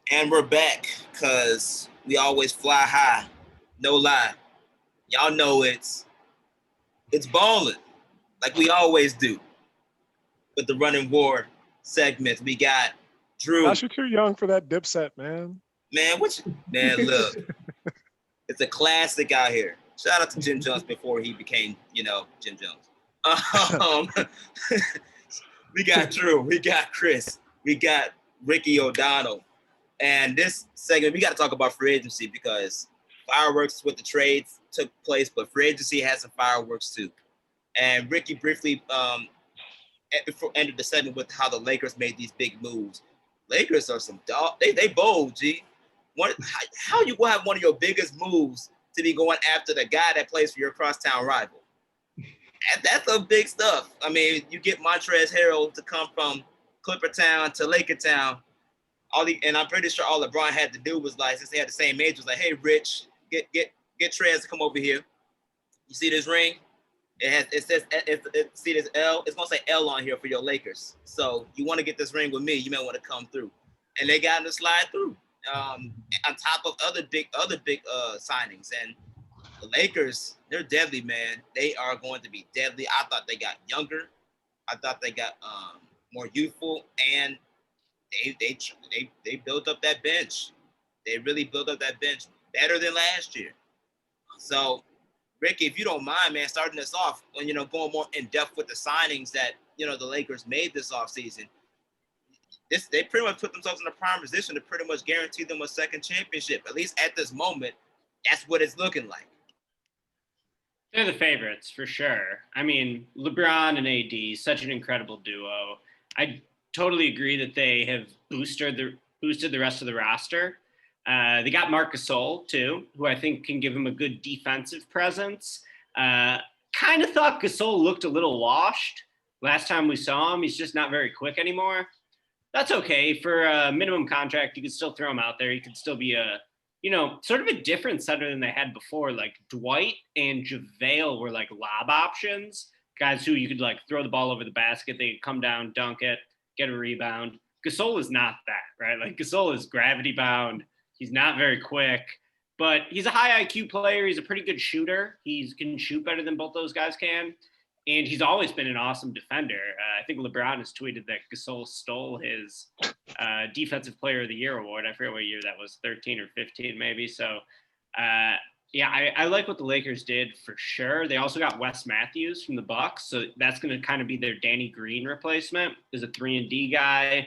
And we're back because we always fly high. No lie. Y'all know it's balling like we always do. With the Runnin WARR segments, we got Drew. Gosh, you're too young for that Dipset, man. Man, look, it's a classic out here. Shout out to Jim Jones before he became, Jim Jones. Um, we got Drew, we got Chris, we got Ricky O'Donnell. And this segment, we got to talk about free agency because fireworks with the trades took place, but free agency has some fireworks too. And Ricky briefly ended the segment with how the Lakers made these big moves. Lakers are some dog. They bold, G. How you gonna have one of your biggest moves to be going after the guy that plays for your crosstown rival? And that's some big stuff. I mean, you get Montrezl Harrell to come from Clippertown to Lakertown. And I'm pretty sure all LeBron had to do was like, since they had the same age, was like, hey, Rich, get Trez to come over here. You see this ring? See this L? It's gonna say L on here for your Lakers. So you want to get this ring with me? You may want to come through. And they got him to slide through. On top of other big signings. And the Lakers, they're deadly, man. They are going to be deadly. I thought they got younger. I thought they got more youthful, and they built up that bench. They really built up that bench better than last year. So, Ricky, if you don't mind, man, starting this off, when going more in depth with the signings that the Lakers made this offseason, they pretty much put themselves in a prime position to pretty much guarantee them a second championship. At least at this moment, that's what it's looking like. They're the favorites for sure. I mean, LeBron and AD, such an incredible duo. I totally agree that they have boosted the rest of the roster. They got Marc Gasol too, who I think can give him a good defensive presence. Kind of thought Gasol looked a little washed last time we saw him. He's just not very quick anymore. That's okay. For a minimum contract, you could still throw him out there. He could still be sort of a different center than they had before. Like Dwight and JaVale were like lob options, guys who you could like throw the ball over the basket. They could come down, dunk it, get a rebound. Gasol is not that, right? Like Gasol is gravity bound. He's not very quick, but he's a high IQ player. He's a pretty good shooter. He can shoot better than both those guys can. And he's always been an awesome defender. I think LeBron has tweeted that Gasol stole his Defensive Player of the Year award. I forget what year that was, 13 or 15 maybe. So, I like what the Lakers did for sure. They also got Wes Matthews from the Bucks, so that's going to kind of be their Danny Green replacement as a 3-and-D guy.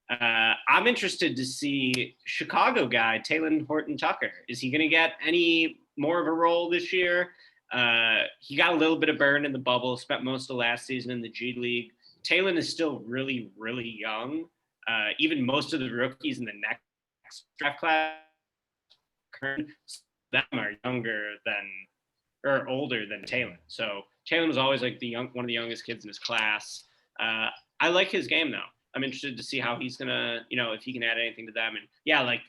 I'm interested to see Chicago guy Talen Horton-Tucker. Is he going to get any more of a role this year? He got a little bit of burn in the bubble, spent most of last season in the G League. Talen is still really, really young. Even most of the rookies in the next draft class, them are younger than or older than Talen. So Talen was always like one of the youngest kids in his class. I like his game though. I'm interested to see how he's gonna, if he can add anything to them. And yeah, like,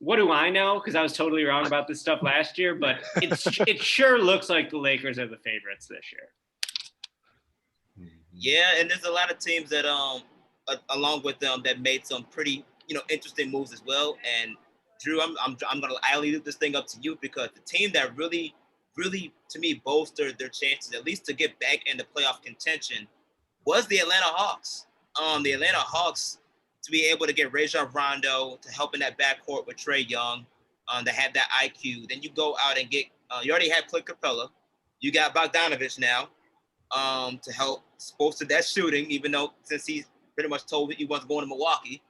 what do I know? Because I was totally wrong about this stuff last year, but it sure looks like the Lakers are the favorites this year. Yeah, and there's a lot of teams that along with them that made some pretty interesting moves as well. And Drew, I'll leave this thing up to you because the team that really to me bolstered their chances at least to get back into playoff contention was the Atlanta Hawks. The Atlanta Hawks, to be able to get Rajon Rondo to help in that backcourt with Trae Young, to have that IQ. Then you go out and get you already have Clint Capella. You got Bogdanovich now to help bolster that shooting, even though since he's pretty much told he wasn't going to Milwaukee.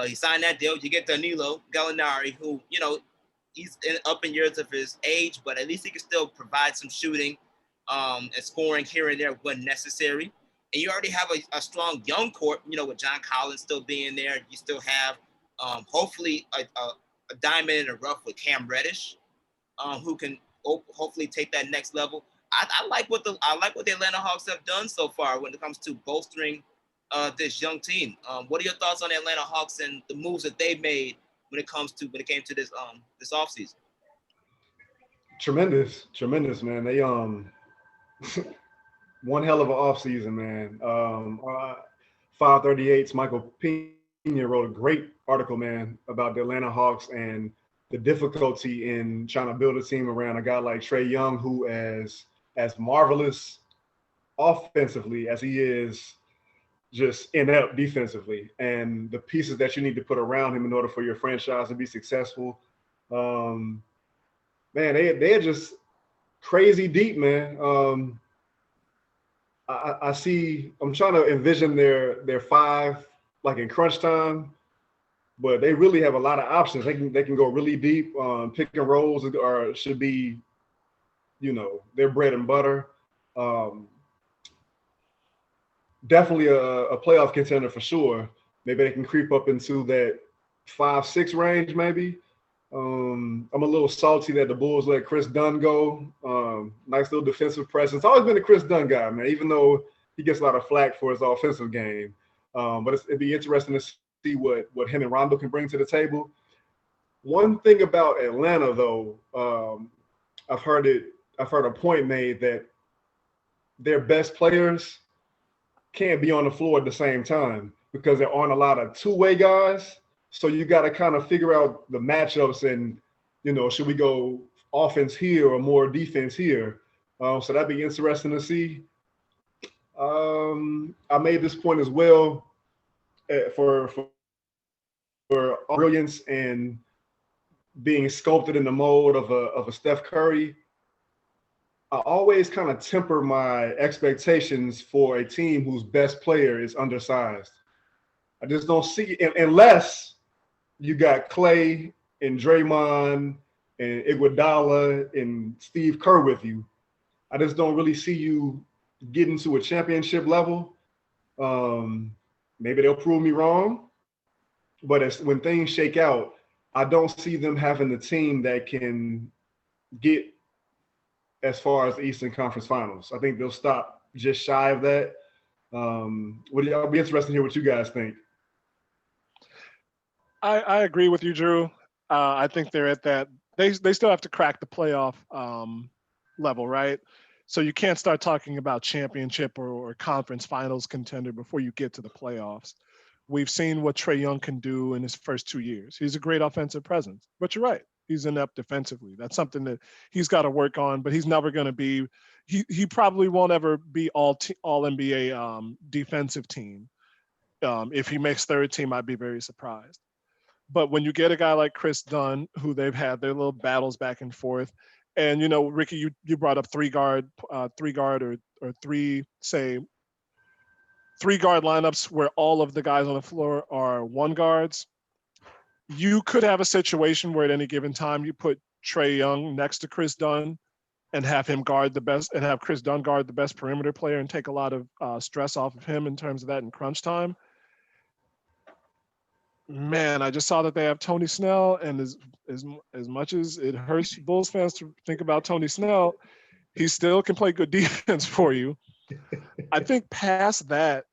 He signed that deal. You get Danilo Gallinari, who, he's up in years of his age, but at least he can still provide some shooting and scoring here and there when necessary. And you already have a strong young court, with John Collins still being there. You still have hopefully a diamond in the rough with Cam Reddish, who can hopefully take that next level. I like what the Atlanta Hawks have done so far when it comes to bolstering this young team. What are your thoughts on the Atlanta Hawks and the moves that they made when it came to this offseason? Tremendous, man. They one hell of an offseason, man. 538's Michael wrote a great article, man, about the Atlanta Hawks and the difficulty in trying to build a team around a guy like Trae Young, who as marvelous offensively as he is just inept defensively, and the pieces that you need to put around him in order for your franchise to be successful. Man, they're just crazy deep, man. I see. I'm trying to envision their five like in crunch time, but they really have a lot of options. They can go really deep. Pick and rolls should be, their bread and butter. Definitely a playoff contender for sure. Maybe they can creep up into that 5-6 range, maybe. I'm a little salty that the Bulls let Chris Dunn go. Nice little defensive presence. Always been a Chris Dunn guy, man, even though he gets a lot of flack for his offensive game. But it'd be interesting to see what him and Rondo can bring to the table. One thing about Atlanta, though, I've heard a point made that their best players can't be on the floor at the same time because there aren't a lot of two-way guys. So you got to kind of figure out the matchups and, should we go offense here or more defense here? So that'd be interesting to see. I made this point as well for brilliance and being sculpted in the mold of a Steph Curry. I always kind of temper my expectations for a team whose best player is undersized. I just don't see it unless you got Clay and Draymond and Iguodala and Steve Kerr with you. I just don't really see you getting to a championship level. Maybe they'll prove me wrong, but when things shake out, I don't see them having the team that can get as far as the Eastern Conference Finals. I think they'll stop just shy of that. I'll be interested to hear what you guys think. I agree with you, Drew. I think they're at that. They still have to crack the playoff level, right? So you can't start talking about championship or conference finals contender before you get to the playoffs. We've seen what Trae Young can do in his first 2 years. He's a great offensive presence, but you're right. He's inept defensively. That's something that he's got to work on, but he's never going to be – he probably won't ever be all NBA defensive team. If he makes third team, I'd be very surprised. But when you get a guy like Chris Dunn, who they've had their little battles back and forth, and, Ricky, you brought up three guard or three guard lineups where all of the guys on the floor are one guards. You could have a situation where at any given time you put Trae Young next to Chris Dunn and have him guard the best, and have Chris Dunn guard the best perimeter player and take a lot of stress off of him in terms of that in crunch time. Man, I just saw that they have Tony Snell, and as much as it hurts Bulls fans to think about Tony Snell, he still can play good defense for you. I think past that,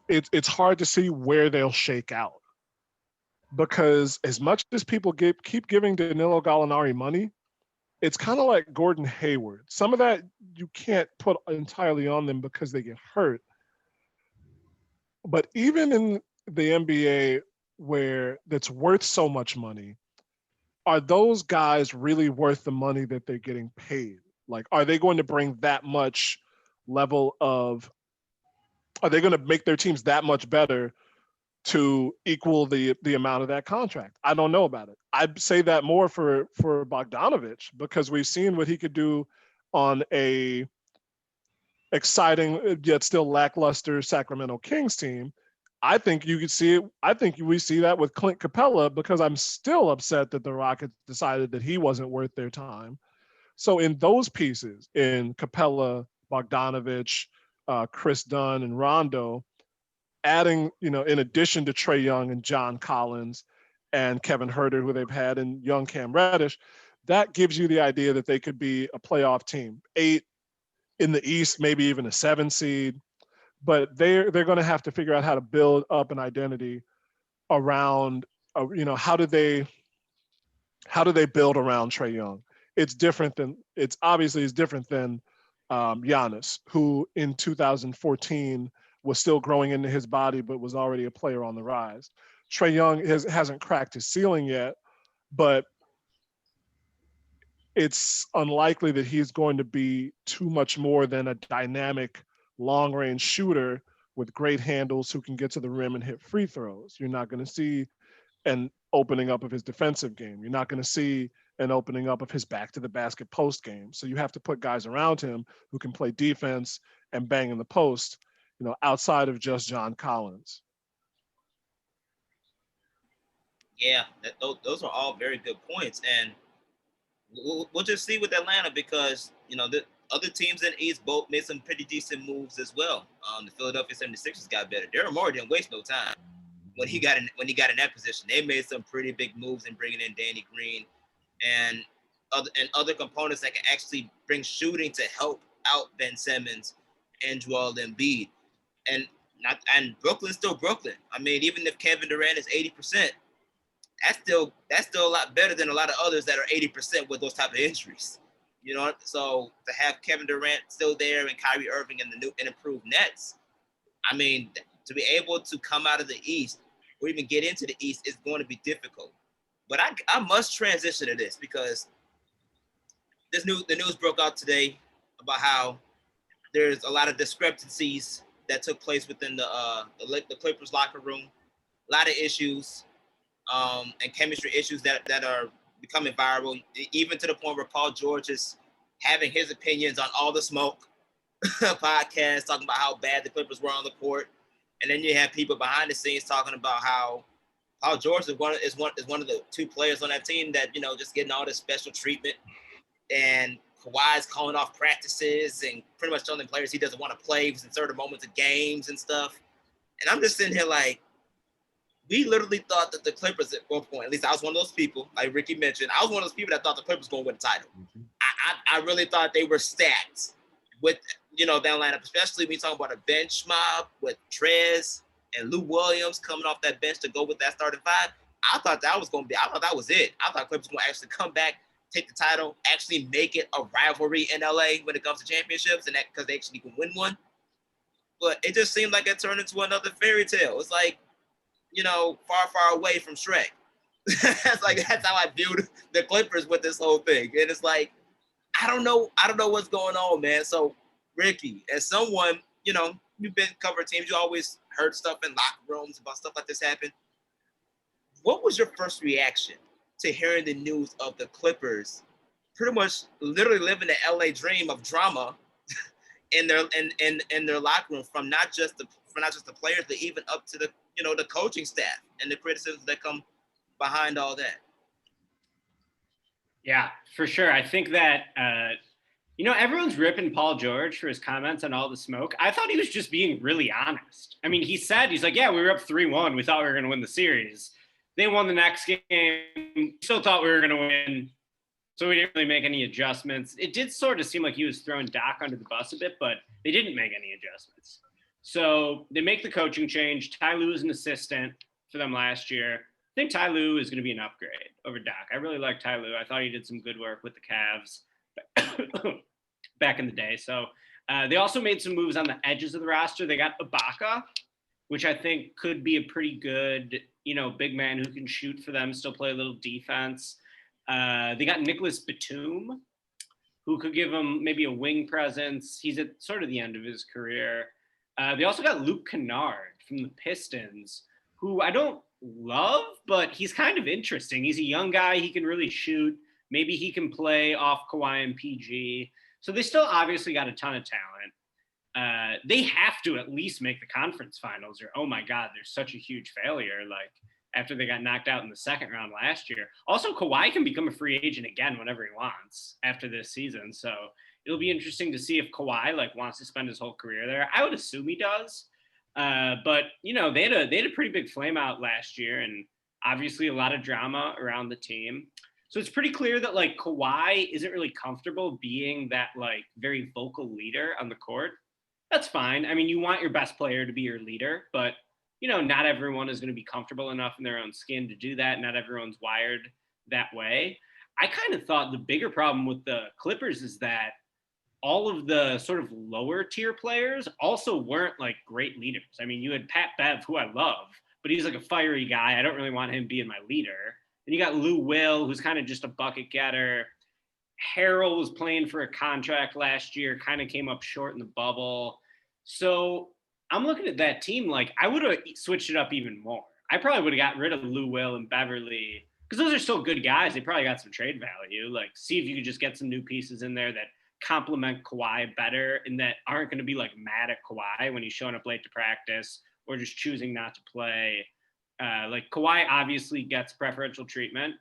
it's hard to see where they'll shake out. Because as much as people keep giving Danilo Gallinari money, it's kind of like Gordon Hayward. Some of that you can't put entirely on them because they get hurt. But even in the NBA where that's worth so much money, are those guys really worth the money that they're getting paid? Like, are they going to bring that much level of – are they going to make their teams that much better to equal the amount of that contract? I don't know about it. I'd say that more for Bogdanovich, because we've seen what he could do on a exciting yet still lackluster Sacramento Kings team. I think you could see it. I think we see that with Clint Capella, because I'm still upset that the Rockets decided that he wasn't worth their time. So in those pieces, in Capella, Bogdanovich, Chris Dunn, and Rondo, adding, in addition to Trae Young and John Collins and Kevin Huerter, who they've had, and young Cam Reddish, that gives you the idea that they could be a playoff team. 8 in the East, maybe even a 7 seed. But they're going to have to figure out how to build up an identity around, how do they build around Trae Young? It's different than Giannis, who in 2014 was still growing into his body, but was already a player on the rise. Trae Young hasn't cracked his ceiling yet, but it's unlikely that he's going to be too much more than a dynamic long-range shooter with great handles who can get to the rim and hit free throws. You're not going to see an opening up of his defensive game. You're not going to see an opening up of his back to the basket post game. So you have to put guys around him who can play defense and bang in the post, outside of just John Collins. Yeah, those are all very good points. And we'll just see with Atlanta because, the other teams in the East both made some pretty decent moves as well. The Philadelphia 76ers got better. Daryl Morey didn't waste no time when he got in that position. They made some pretty big moves in bringing in Danny Green and other components that can actually bring shooting to help out Ben Simmons and Joel Embiid. And Brooklyn's still Brooklyn. I mean, even if Kevin Durant is 80%, that's still a lot better than a lot of others that are 80% with those type of injuries. So to have Kevin Durant still there and Kyrie Irving and the new and improved Nets, I mean, to be able to come out of the East or even get into the East is going to be difficult. But I must transition to this because the news broke out today about how there's a lot of discrepancies that took place within the Clippers locker room, a lot of issues and chemistry issues that are becoming viral, even to the point where Paul George is having his opinions on All the Smoke podcast, talking about how bad the Clippers were on the court. And then you have people behind the scenes talking about how Paul George is one of the two players on that team that, just getting all this special treatment. And Kawhi's calling off practices and pretty much telling players he doesn't want to play in certain moments of games and stuff. And I'm just sitting here like, we literally thought that the Clippers at one point, at least I was one of those people, like Ricky mentioned, I was one of those people that thought the Clippers were going to win the title. Mm-hmm. I really thought they were stacked with, that lineup, especially when you talk about a bench mob with Trez and Lou Williams coming off that bench to go with that starting five. I thought that was it. I thought Clippers were going to actually come back, take the title, actually make it a rivalry in LA when it comes to championships, and that because they actually can win one. But it just seemed like it turned into another fairy tale. It's like, far, far away from Shrek. That's how I viewed the Clippers with this whole thing. And it's like, I don't know what's going on, man. So, Ricky, as someone, you've been covering teams, you always heard stuff in locker rooms about stuff like this happen. What was your first reaction to hearing the news of the Clippers pretty much literally living the LA dream of drama in their locker room from not just the players, but even up to the the coaching staff and the criticisms that come behind all that? Yeah, for sure. I think that, everyone's ripping Paul George for his comments on All the Smoke. I thought he was just being really honest. I mean, he's like, yeah, we were up 3-1. We thought we were going to win the series. They won the next game. Still thought we were going to win. So we didn't really make any adjustments. It did sort of seem like he was throwing Doc under the bus a bit, but they didn't make any adjustments. So they make the coaching change. Ty Lue is an assistant for them last year. I think Ty Lue is going to be an upgrade over Doc. I really like Ty Lue. I thought he did some good work with the Cavs back in the day. So they also made some moves on the edges of the roster. They got Ibaka, which I think could be a pretty good, big man who can shoot for them, still play a little defense. They got Nicholas Batum, who could give them maybe a wing presence. He's at sort of the end of his career. They also got Luke Kennard from the Pistons, who I don't love, but he's kind of interesting. He's a young guy. He can really shoot. Maybe he can play off Kawhi and PG. So they still obviously got a ton of talent. They have to at least make the conference finals or, oh my God, they're such a huge failure. Like after they got knocked out in the second round last year. Also, Kawhi can become a free agent again whenever he wants after this season. So it'll be interesting to see if Kawhi wants to spend his whole career there. I would assume he does. But they had a pretty big flame out last year, and obviously a lot of drama around the team. So it's pretty clear that Kawhi isn't really comfortable being that very vocal leader on the court. That's fine. I mean, you want your best player to be your leader, but not everyone is going to be comfortable enough in their own skin to do that. Not everyone's wired that way. I kind of thought the bigger problem with the Clippers is that all of the sort of lower tier players also weren't like great leaders. I mean, you had Pat Bev, who I love, but he's like a fiery guy. I don't really want him being my leader. Then you got Lou Will, who's kind of just a bucket getter. Harrell was playing for a contract last year, kind of came up short in the bubble. So I'm looking at that team like I would have switched it up even more. I probably would have got rid of Lou Will and Beverly because those are still good guys. They probably got some trade value. Like, see if you could just get some new pieces in there that complement Kawhi better and that aren't going to be like mad at Kawhi when he's showing up late to practice or just choosing not to play. Like Kawhi obviously gets preferential treatment.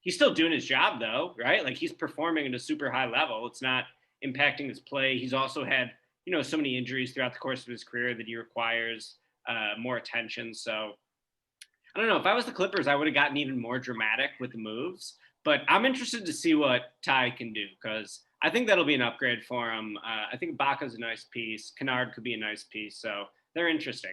He's still doing his job though, right? Like he's performing at a super high level. It's not impacting his play. He's also had, so many injuries throughout the course of his career that he requires more attention. So I don't know. If I was the Clippers, I would have gotten even more dramatic with the moves. But I'm interested to see what Ty can do because I think that'll be an upgrade for him. I think Ibaka's a nice piece. Kennard could be a nice piece. So they're interesting.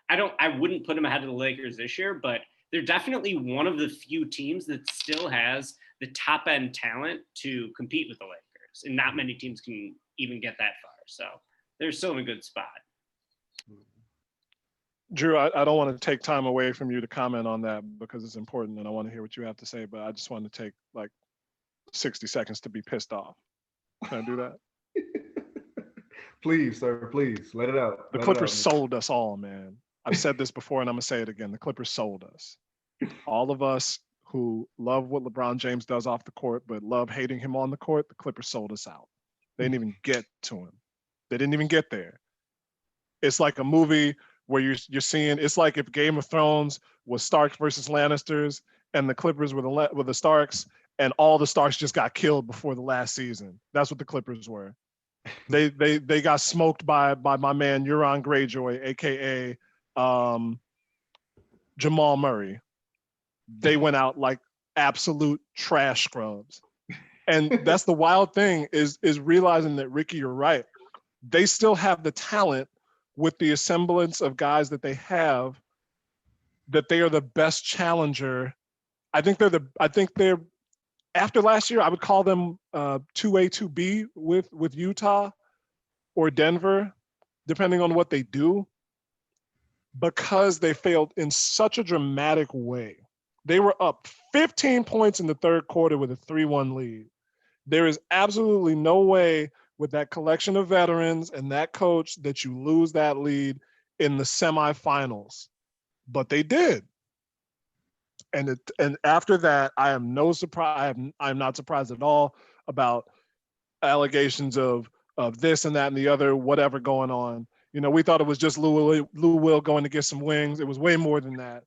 I wouldn't put them ahead of the Lakers this year, but they're definitely one of the few teams that still has the top end talent to compete with the Lakers. And not many teams can even get that far. So they're still in a good spot. Drew, I don't want to take time away from you to comment on that because it's important and I want to hear what you have to say, but I just want to take like 60 seconds to be pissed off. Can I do that? Please, sir, please. Let it out. The Clippers sold us all, man. I've said this before and I'm going to say it again. The Clippers sold us. All of us who love what LeBron James does off the court but love hating him on the court, the Clippers sold us out. They didn't even get to him. They didn't even get there. It's like a movie where you're seeing, it's like if Game of Thrones was Starks versus Lannisters and the Clippers were the Starks and all the Starks just got killed before the last season. That's what the Clippers were. They got smoked by my man Euron Greyjoy, aka Jamal Murray. They went out like absolute trash scrubs. And that's the wild thing is realizing that, Ricky, you're right. They still have the talent with the assemblance of guys that they have, that they are the best challenger. I think they're after last year, I would call them 2A, 2B with Utah or Denver, depending on what they do, because they failed in such a dramatic way. They were up 15 points in the third quarter with a 3-1 lead. There is absolutely no way with that collection of veterans and that coach that you lose that lead in the semifinals. But they did. And after that, I am no surprise. I'm not surprised at all about allegations of this and that and the other, whatever going on. We thought it was just Lou Will going to get some wings. It was way more than that.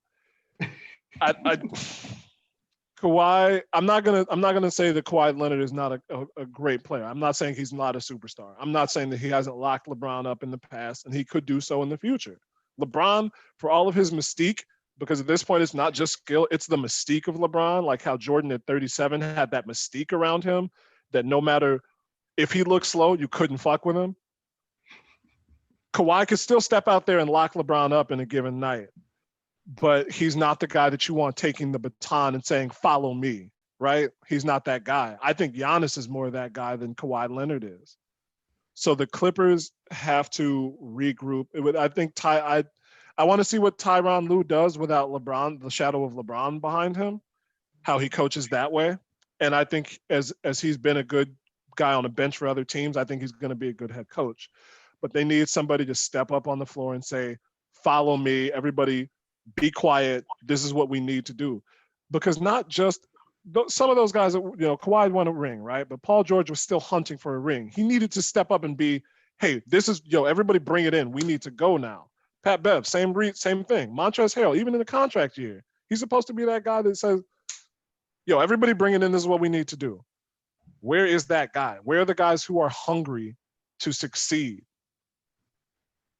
Kawhi, I'm not gonna say that Kawhi Leonard is not a great player. I'm not saying he's not a superstar. I'm not saying that he hasn't locked LeBron up in the past and he could do so in the future. LeBron, for all of his mystique, because at this point it's not just skill, it's the mystique of LeBron, like how Jordan at 37 had that mystique around him that no matter if he looked slow, you couldn't fuck with him. Kawhi could still step out there and lock LeBron up in a given night. But he's not the guy that you want taking the baton and saying, follow me, right? He's not that guy. I think Giannis is more that guy than Kawhi Leonard is. So the Clippers have to regroup. I think I want to see what Tyronn Lue does without LeBron, the shadow of LeBron behind him, how he coaches that way. And I think as he's been a good guy on a bench for other teams, I think he's going to be a good head coach. But they need somebody to step up on the floor and say, follow me, everybody, be quiet. This is what we need to do. Because not just some of those guys, Kawhi won a ring, right? But Paul George was still hunting for a ring. He needed to step up and be, hey, this is, everybody bring it in. We need to go now. Pat Bev, same thing. Montrezl Harrell, even in the contract year, he's supposed to be that guy that says, everybody bring it in. This is what we need to do. Where is that guy? Where are the guys who are hungry to succeed?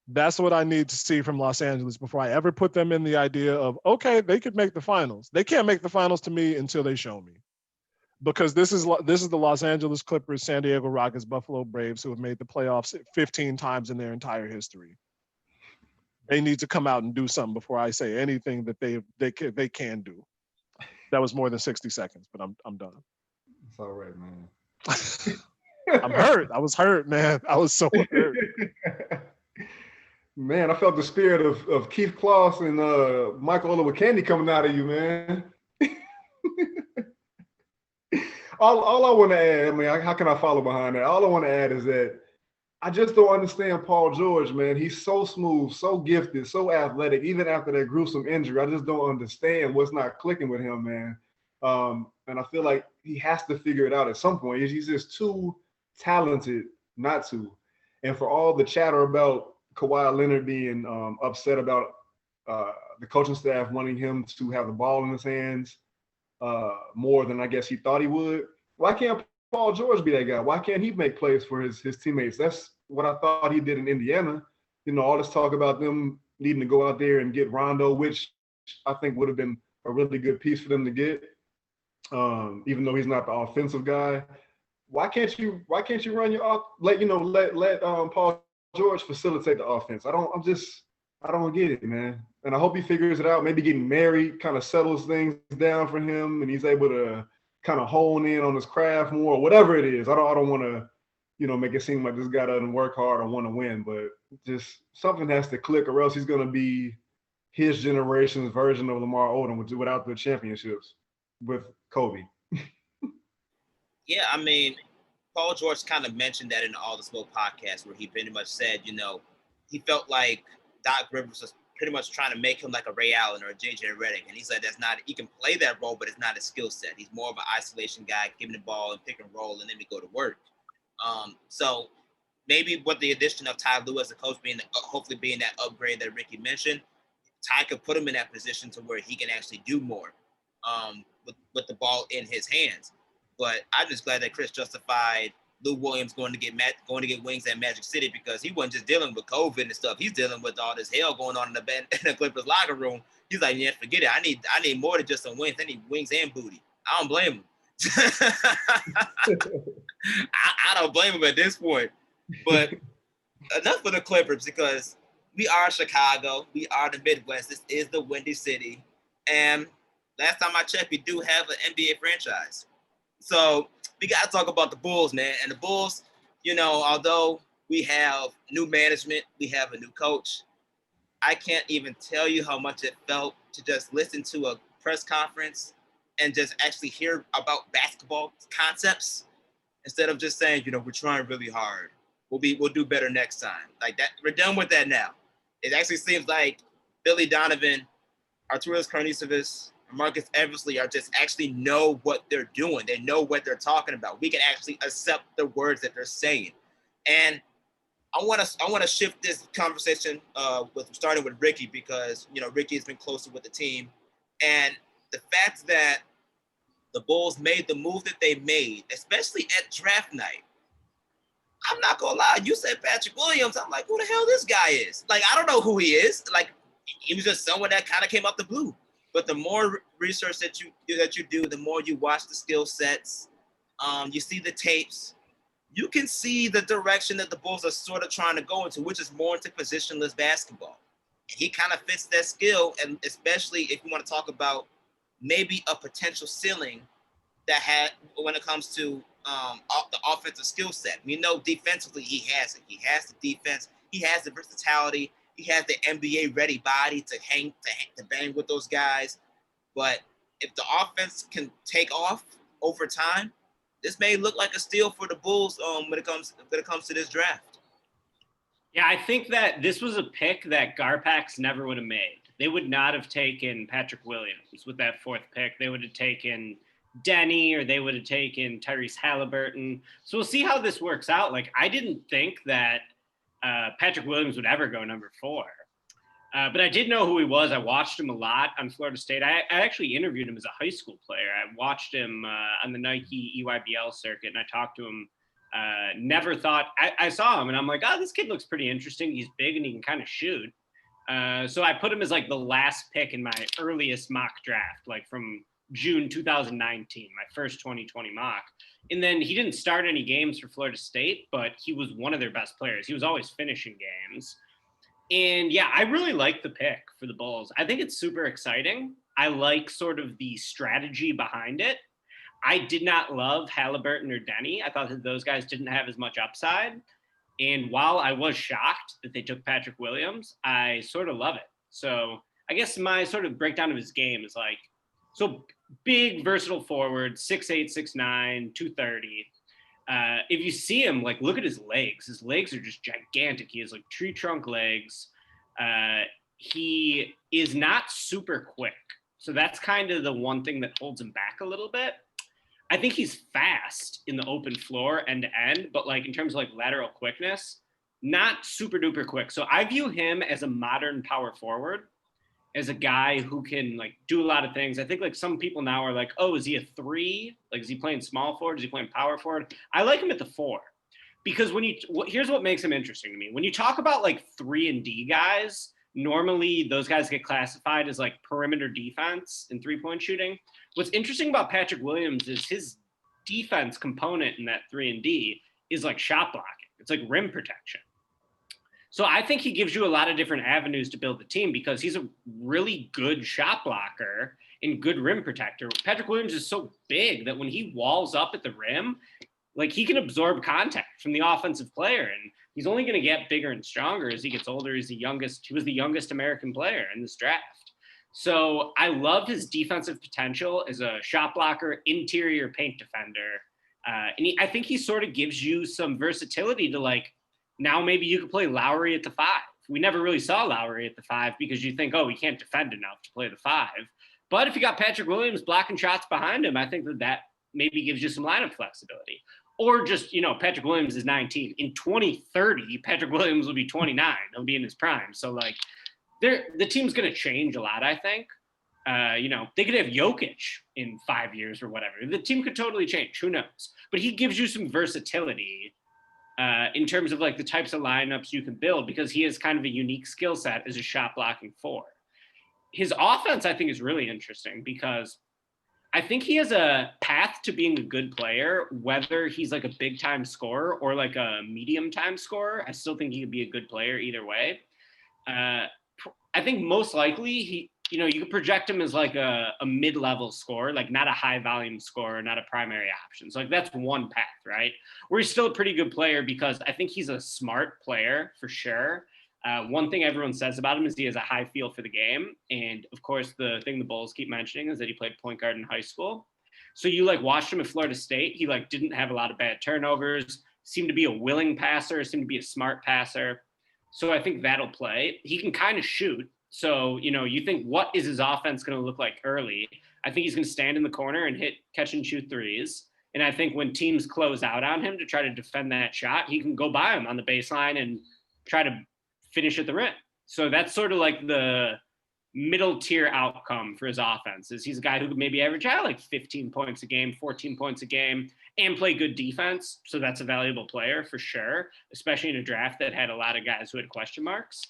That's what I need to see from Los Angeles before I ever put them in the idea of, okay, they could make the finals. They can't make the finals to me until they show me. Because this is the Los Angeles Clippers, San Diego Rockets, Buffalo Braves who have made the playoffs 15 times in their entire history. They need to come out and do something before I say anything that they can do. That was more than 60 seconds, but I'm done. It's all right, man. I'm hurt. I was hurt, man. I was so hurt. Man, I felt the spirit of Keith Kloss and Michael Olowokandi coming out of you, man. all I want to add, I mean, how can I follow behind that? All I want to add is that I just don't understand Paul George, man. He's so smooth, so gifted, so athletic. Even after that gruesome injury, I just don't understand what's not clicking with him, man. And I feel like he has to figure it out at some point. He's just too talented not to. And for all the chatter about Kawhi Leonard being upset about the coaching staff wanting him to have the ball in his hands more than I guess he thought he would, why can't Paul George be that guy? Why can't he make plays for his teammates? That's what I thought he did in Indiana. You know, all this talk about them needing to go out there and get Rondo, which I think would have been a really good piece for them to get, even though he's not the offensive guy. Why can't you run your off? Let Paul George facilitate the offense. I don't get it, man. And I hope he figures it out. Maybe getting married kind of settles things down for him, and he's able to kind of hone in on his craft more, or whatever it is. I don't want to, make it seem like this guy doesn't work hard or want to win, but just something has to click, or else he's going to be his generation's version of Lamar Odom without the championships with Kobe. Yeah, I mean, Paul George kind of mentioned that in the All the Smoke podcast, where he pretty much said, he felt like Doc Rivers was pretty much trying to make him like a Ray Allen or a JJ Redick. And he said he can play that role, but it's not a skill set. He's more of an isolation guy, giving the ball and pick and roll, and then we go to work. So maybe with the addition of Ty Lue as a coach hopefully being that upgrade that Ricky mentioned, Ty could put him in that position to where he can actually do more with the ball in his hands. But I'm just glad that Chris justified Lou Williams going to get wings at Magic City, because he wasn't just dealing with COVID and stuff. He's dealing with all this hell going on in the Clippers locker room. He's like, yeah, forget it. I need more than just some wings. I need wings and booty. I don't blame him. I don't blame him at this point. But enough for the Clippers, because we are Chicago. We are the Midwest. This is the Windy City. And last time I checked, we do have an NBA franchise. So we got to talk about the Bulls, man. And the Bulls, although we have new management, we have a new coach, I can't even tell you how much it felt to just listen to a press conference and just actually hear about basketball concepts instead of just saying, we're trying really hard. We'll do better next time. Like that, we're done with that now. It actually seems like Billy Donovan, Arturas Karnisovas, Marcus Eversley are just actually know what they're doing. They know what they're talking about. We can actually accept the words that they're saying. And I want to shift this conversation starting with Ricky, because Ricky has been closer with the team, and the fact that the Bulls made the move that they made, especially at draft night. I'm not gonna lie, you said Patrick Williams. I'm like, who the hell this guy is? Like, I don't know who he is. Like, he was just someone that kind of came out the blue. But the more research that you do, the more you watch the skill sets, you see the tapes, you can see the direction that the Bulls are sort of trying to go into, which is more into positionless basketball. He kind of fits that skill, and especially if you want to talk about maybe a potential ceiling that had when it comes to the offensive skill set. We know defensively he has it. He has the defense. He has the versatility. He has the NBA ready body to bang with those guys. But if the offense can take off over time, this may look like a steal for the Bulls when it comes to this draft. Yeah, I think that this was a pick that Garpax never would have made. They would not have taken Patrick Williams with that fourth pick. They would have taken Denny, or they would have taken Tyrese Halliburton. So we'll see how this works out. Like, I didn't think that Patrick Williams would ever go number 4. But I did know who he was. I watched him a lot on Florida State. I actually interviewed him as a high school player. I watched him on the Nike EYBL circuit, and I talked to him. Never thought – I saw him, and I'm like, oh, this kid looks pretty interesting. He's big, and he can kind of shoot. So I put him as, like, the last pick in my earliest mock draft, like from June 2019, my first 2020 mock. And then he didn't start any games for Florida State, but he was one of their best players. He was always finishing games. And yeah, I really like the pick for the Bulls. I think it's super exciting. I like sort of the strategy behind it. I did not love Halliburton or Denny. I thought that those guys didn't have as much upside. And while I was shocked that they took Patrick Williams, I sort of love it. So I guess my sort of breakdown of his game is like, so big, versatile forward, 6'8", 6'9", 230. If you see him, like, look at his legs. His legs are just gigantic. He has like tree trunk legs. He is not super quick. So that's kind of the one thing that holds him back a little bit. I think he's fast in the open floor end to end, but like in terms of like lateral quickness, not super duper quick. So I view him as a modern power forward, as a guy who can like do a lot of things. I think like some people now are like, oh, is he a 3? Like, is he playing small forward? Is he playing power forward? I like him at the 4 because here's what makes him interesting to me. When you talk about like 3-and-D guys, normally those guys get classified as like perimeter defense and 3-point shooting. What's interesting about Patrick Williams is his defense component in that 3-and-D is like shot blocking. It's like rim protection. So I think he gives you a lot of different avenues to build the team because he's a really good shot blocker and good rim protector. Patrick Williams is so big that when he walls up at the rim, like he can absorb contact from the offensive player, and he's only going to get bigger and stronger as he gets older. He was the youngest American player in this draft. So I love his defensive potential as a shot blocker, interior paint defender. I think he sort of gives you some versatility to like, now maybe you could play Lowry at the 5. We never really saw Lowry at the 5 because you think, oh, he can't defend enough to play the 5. But if you got Patrick Williams blocking shots behind him, I think that maybe gives you some lineup flexibility. Or just, Patrick Williams is 19. In 2030, Patrick Williams will be 29. He'll be in his prime. So, like, the team's going to change a lot, I think. They could have Jokic in 5 years or whatever. The team could totally change. Who knows? But he gives you some versatility in terms of like the types of lineups you can build because he has kind of a unique skill set as a shot blocking 4. His offense, I think, is really interesting because I think he has a path to being a good player, whether he's like a big time scorer or like a medium time scorer. I still think he could be a good player either way. I think most likely you could project him as like a mid-level scorer, like not a high volume scorer, not a primary option. So like that's one path, right? Where he's still a pretty good player because I think he's a smart player for sure. One thing everyone says about him is he has a high feel for the game. And of course, the thing the Bulls keep mentioning is that he played point guard in high school. So you like watched him at Florida State. He like didn't have a lot of bad turnovers, seemed to be a willing passer, seemed to be a smart passer. So I think that'll play. He can kind of shoot. So, you think, what is his offense going to look like early? I think he's going to stand in the corner and catch and shoot threes. And I think when teams close out on him to try to defend that shot, he can go by him on the baseline and try to finish at the rim. So that's sort of like the middle tier outcome for his offense is he's a guy who could maybe average out like 15 points a game, 14 points a game, and play good defense. So that's a valuable player for sure, especially in a draft that had a lot of guys who had question marks.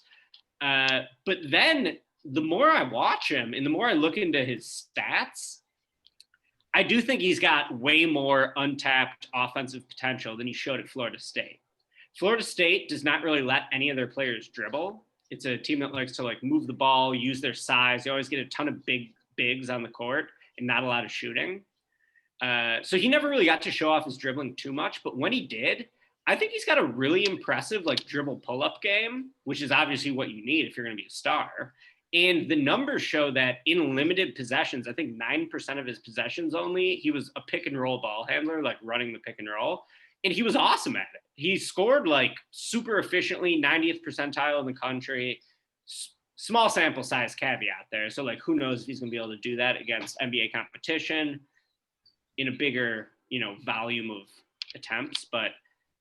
But then the more I watch him and the more I look into his stats, I do think he's got way more untapped offensive potential than he showed at Florida State. Florida State does not really let any of their players dribble. It's a team that likes to like move the ball, use their size. They always get a ton of bigs on the court and not a lot of shooting. So he never really got to show off his dribbling too much, but when he did, I think he's got a really impressive like dribble pull-up game, which is obviously what you need if you're going to be a star. And the numbers show that in limited possessions, I think 9% of his possessions only, he was a pick and roll ball handler, like running the pick and roll. And he was awesome at it. He scored like super efficiently, 90th percentile in the country. Small sample size caveat there. So like, who knows if he's going to be able to do that against NBA competition in a bigger, volume of attempts. But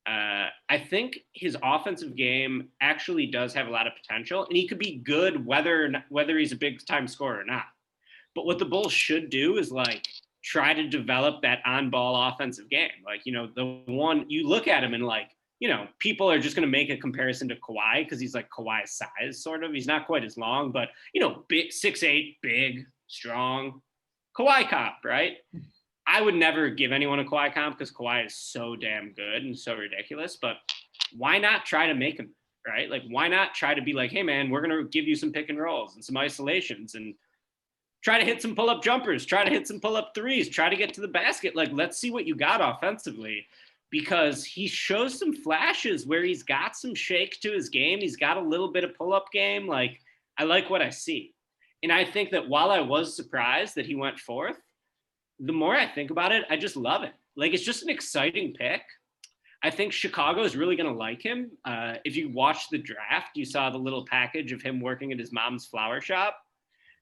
I think his offensive game actually does have a lot of potential, and he could be good whether he's a big time scorer or not. But what the Bulls should do is like try to develop that on ball offensive game. Like, the one you look at him and like, people are just going to make a comparison to Kawhi because he's like Kawhi's size, sort of. He's not quite as long, but, big, 6'8", big, strong. Kawhi comp, right? I would never give anyone a Kawhi comp because Kawhi is so damn good and so ridiculous, but why not try to make him, right? Like, why not try to be like, hey, man, we're going to give you some pick and rolls and some isolations and try to hit some pull-up jumpers, try to hit some pull-up threes, try to get to the basket. Like, let's see what you got offensively, because he shows some flashes where he's got some shake to his game. He's got a little bit of pull-up game. Like, I like what I see. And I think that while I was surprised that he went fourth, the more I think about it, I just love it. Like, it's just an exciting pick. I think Chicago is really going to like him. If you watched the draft, you saw the little package of him working at his mom's flower shop.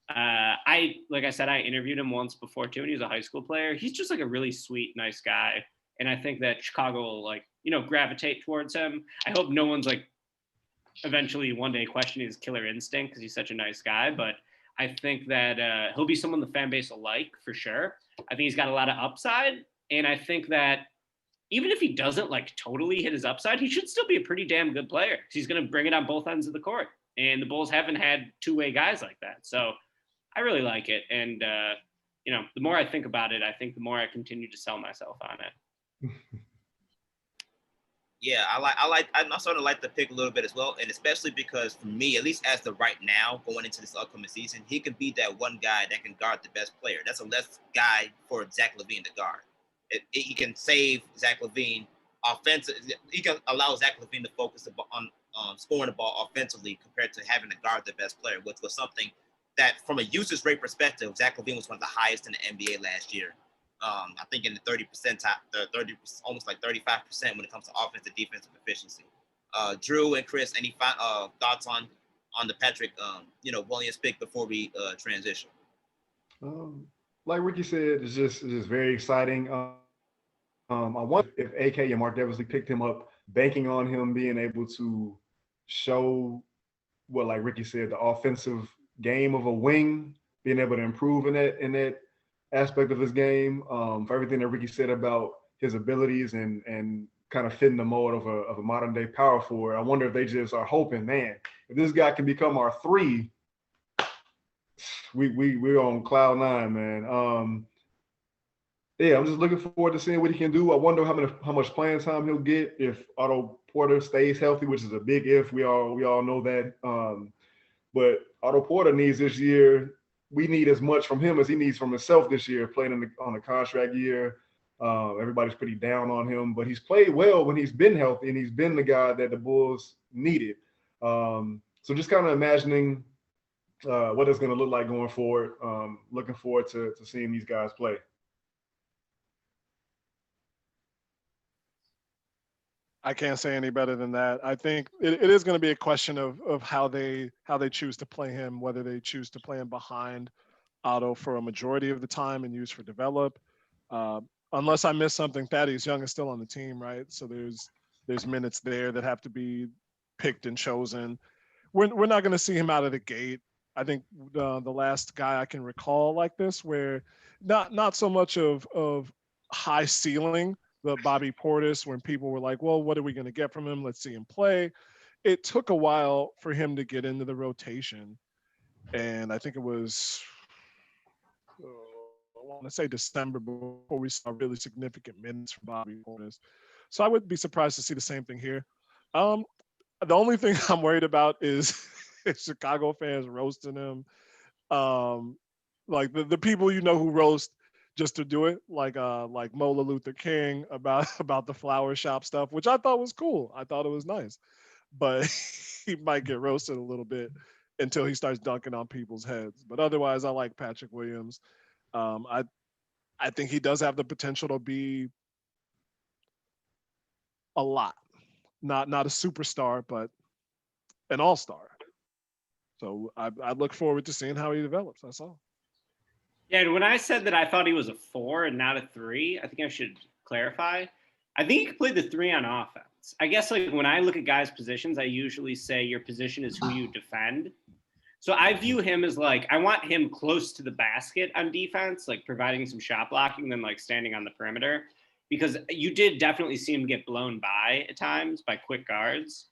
Like I said, I interviewed him once before too, and he was a high school player. He's just like a really sweet, nice guy. And I think that Chicago will, like, you know, gravitate towards him. I hope no one's like eventually one day questioning his killer instinct because he's such a nice guy. But I think that he'll be someone the fan base will like for sure. I think he's got a lot of upside. And I think that even if he doesn't like totally hit his upside, he should still be a pretty damn good player. He's going to bring it on both ends of the court. And the Bulls haven't had two-way guys like that. So I really like it. And, you know, the more I think about it, I think the more I continue to sell myself on it. Yeah, I'm starting to like the pick a little bit as well, and especially because for me, at least as the right now, going into this upcoming season, he can be that one guy that can guard the best player. That's a less guy for Zach LaVine to guard. He can save Zach LaVine offensive. He can allow Zach LaVine to focus on scoring the ball offensively compared to having to guard the best player, which was something that, from a usage rate perspective, Zach LaVine was one of the highest in the NBA last year. I think in the 30%, almost like 35% when it comes to offensive defensive efficiency. Drew and Chris, any thoughts on the Patrick Williams pick before we transition? Like Ricky said, it's just very exciting. I wonder if AK and Mark Eversley picked him up, banking on him being able to show what, like Ricky said, the offensive game of a wing, being able to improve in that aspect of his game, for everything that Ricky said about his abilities and kind of fitting the mold of a modern day power forward. I wonder if they just are hoping, man, if this guy can become our 3, we're on cloud 9, man. Yeah, I'm just looking forward to seeing what he can do. I wonder how much playing time he'll get if Otto Porter stays healthy, which is a big if. We all know that. But Otto Porter needs this year. We need as much from him as he needs from himself this year, playing on a contract year. Everybody's pretty down on him, but he's played well when he's been healthy, and he's been the guy that the Bulls needed. So just kind of imagining what it's going to look like going forward. Looking forward to seeing these guys play. I can't say any better than that. I think it is going to be a question of how they choose to play him, whether they choose to play him behind Otto for a majority of the time and use for develop. Unless I miss something, Thaddeus Young is still on the team, right? So there's minutes there that have to be picked and chosen. We're not going to see him out of the gate. I think the last guy I can recall like this, where not so much of high ceiling, the Bobby Portis, when people were like, well, what are we going to get from him? Let's see him play. It took a while for him to get into the rotation. And I think it was, I want to say December before we saw really significant minutes from Bobby Portis. So I would be surprised to see the same thing here. The only thing I'm worried about is Chicago fans roasting him. Like the people who roast just to do it, like Mola Luther King about the flower shop stuff, which I thought was cool. I thought it was nice, but he might get roasted a little bit until he starts dunking on people's heads. But otherwise, I like Patrick Williams. I think he does have the potential to be a lot, not a superstar, but an all-star. So I look forward to seeing how he develops. That's all. Yeah, and when I said that I thought he was a 4 and not a 3, I think I should clarify. I think he could play the 3 on offense. I guess like when I look at guys' positions, I usually say your position is who you defend. So I view him as like, I want him close to the basket on defense, like providing some shot blocking than like standing on the perimeter, because you did definitely see him get blown by at times by quick guards.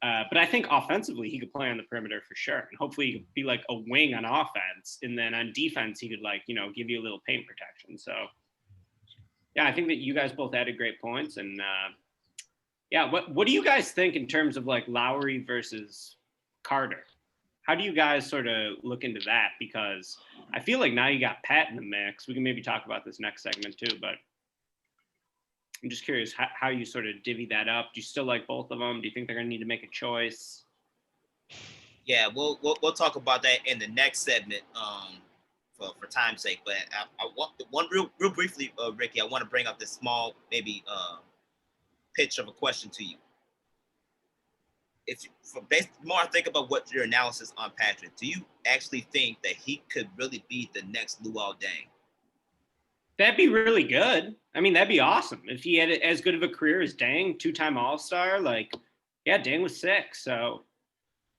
But I think offensively, he could play on the perimeter for sure. And hopefully he could be like a wing on offense. And then on defense, he could like, give you a little paint protection. So yeah, I think that you guys both added great points. And yeah, what do you guys think in terms of like Lowry versus Carter? How do you guys sort of look into that? Because I feel like now you got Pat in the mix. We can maybe talk about this next segment too, but I'm just curious how you sort of divvy that up. Do you still like both of them? Do you think they're going to need to make a choice? Yeah, we'll talk about that in the next segment for time's sake. But I want one real briefly, Ricky. I want to bring up this small maybe pitch of a question to you. If the more I think about what your analysis on Patrick, do you actually think that he could really be the next Luol Deng? That'd be really good. I mean, that'd be awesome if he had as good of a career as Deng, 2-time All-Star. Like, yeah, Deng was sick, so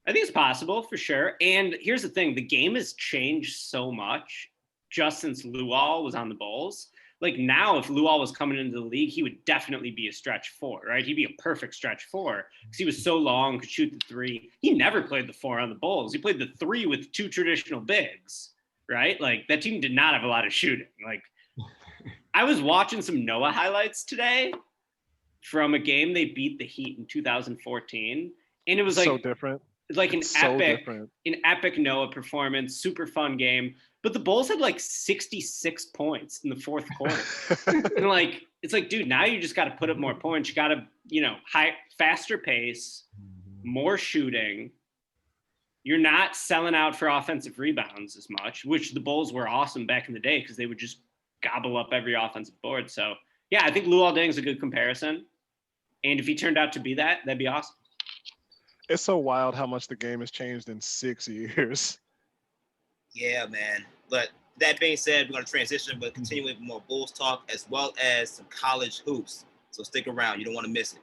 I think it's possible for sure. And here's the thing: the game has changed so much just since Luol was on the Bulls. Like now, if Luol was coming into the league, he would definitely be a stretch 4, right? He'd be a perfect stretch 4 because he was so long, could shoot the 3. He never played the 4 on the Bulls. He played the 3 with 2 traditional bigs, right? Like that team did not have a lot of shooting. Like I was watching some Noah highlights today from a game they beat the Heat in 2014, and it was like so different. Like an so epic Noah performance, super fun game. But the Bulls had like 66 points in the fourth quarter. And like, it's like, dude, now you just got to put up more points. You got to, faster pace, more shooting. You're not selling out for offensive rebounds as much, which the Bulls were awesome back in the day because they would just gobble up every offensive board. So yeah, I think Luol Deng is a good comparison. And if he turned out to be that, that'd be awesome. It's so wild how much the game has changed in 6 years. Yeah, man. But that being said, we're going to transition, but continue with more Bulls talk as well as some college hoops. So stick around. You don't want to miss it.